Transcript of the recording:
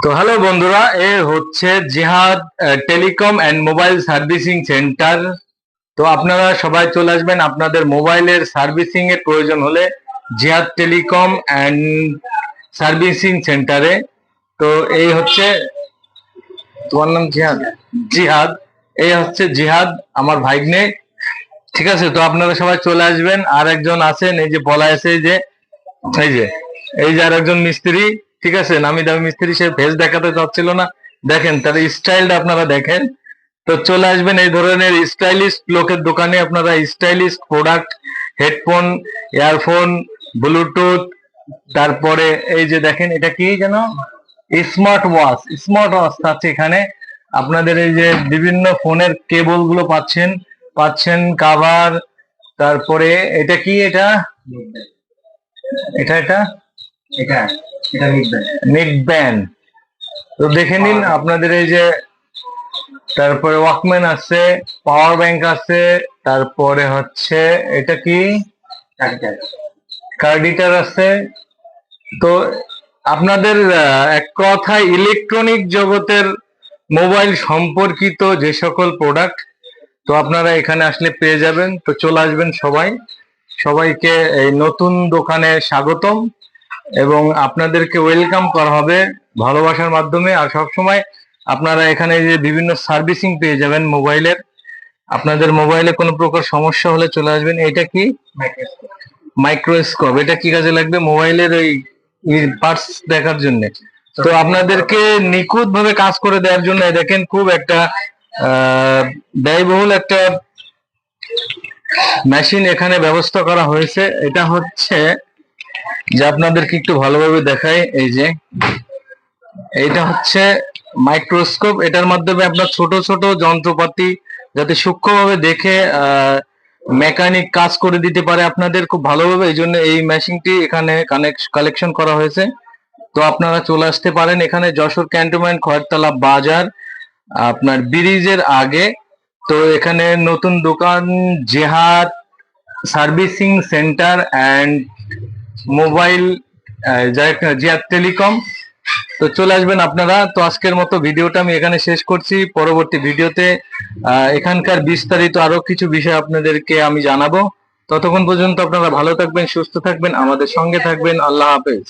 তো হ্যালো বন্ধুরা, এ হচ্ছে জিহাদ telecom and mobile servicing centre. তো আপনারা সবাই চলে আসবেন আপনাদের মোবাইলের সার্ভিসিং এর প্রয়োজন হলে জিহাদ টেলিকম অ্যান্ড সার্ভিসিং সেন্টারে। তো এই হচ্ছে, তোমার নাম জিহাদ? জিহাদ, এই হচ্ছে জিহাদ, আমার ভাগ্নে। ঠিক আছে, তো আপনারা সবাই চলে আসবেন। আর একজন আছেন, এই যে বলা আছে যে এই যে এই যে আর একজন মিস্ত্রি, ঠিক আছে, নামি দামি মিস্ত্রি, সে ফেস দেখাতে চাচ্ছিল না। দেখেন তার স্টাইলটা, আপনারা দেখেন। তো চলে আসবেন এই ধরনের স্টাইলিশ লোকের দোকানে, আপনারা stylish product, headphone, earphone, Bluetooth, তারপরে এই যে দেখেন এটা কি যেন, স্মার্ট ওয়াচ আছে এখানে। আপনাদের এই যে বিভিন্ন ফোনের কেবল গুলো পাচ্ছেন কাভার, তারপরে এটা কি, এটা এটা এটা এটা এটা নেক ব্যান্ড। তো দেখে নিন আপনাদের এই যে, তারপরে ওয়াকম্যান আছে, পাওয়ার ব্যাংক আছে, তারপরে হচ্ছে এটা কি, কার্ডিটার আছে। তো আপনাদের এক কথায় ইলেকট্রনিক জগতের মোবাইল সম্পর্কিত যে সকল প্রোডাক্ট, তো আপনারা এখানে আসলে পেয়ে যাবেন। তো চলে আসবেন সবাই, সবাইকে এই নতুন দোকানে স্বাগতম এবং আপনাদেরকে ওয়েলকাম করা হবে ভালোবাসার মাধ্যমে। আর সবসময় আপনারা এখানে যে বিভিন্ন সার্ভিসিং পেয়ে যাবেন মোবাইলের। আপনাদের মোবাইলে কোনো প্রকার সমস্যা হলে চলে আসবেন। এটা কি, মাইক্রোস্কোপ। এটা কি কাজে লাগবে? মোবাইলের ওই পার্টস দেখার জন্য। তো আপনাদেরকে নিখুঁত ভাবে কাজ করে দেওয়ার জন্য দেখেন খুব একটা ব্যয়বহুল একটা মেশিন এখানে ব্যবস্থা করা হয়েছে। এটা হচ্ছে যে আপনাদেরকে একটু ভালোভাবে দেখাই, এই যে এইটা হচ্ছে মাইক্রোস্কোপ। এটার মাধ্যমে আপনার ছোট ছোট যন্ত্রপাতি যাতে সূক্ষ্মভাবে দেখে মেকানিক কাজ করে দিতে পারে আপনাদের খুব ভালোভাবে, এই জন্য এই মেশিনটি এখানে কালেকশন করা হয়েছে। তো আপনারা চলে আসতে পারেন এখানে, যশোর ক্যান্টনমেন্ট, খয়েরতলা বাজার, আপনার ব্রিজের আগে। তো এখানে নতুন দোকান জিহাদ সার্ভিসিং সেন্টার অ্যান্ড মোবাইল জিহাদ টেলিকম। তো চলে আসবেন আপনারা। তো আজকের মতো ভিডিওটা আমি এখানে শেষ করছি। পরবর্তী ভিডিওতে এখানকার বিস্তারিত আরো কিছু বিষয় আপনাদেরকে আমি জানাবো। ততক্ষণ পর্যন্ত আপনারা ভালো থাকবেন, সুস্থ থাকবেন, আমাদের সঙ্গে থাকবেন। আল্লাহ হাফেজ।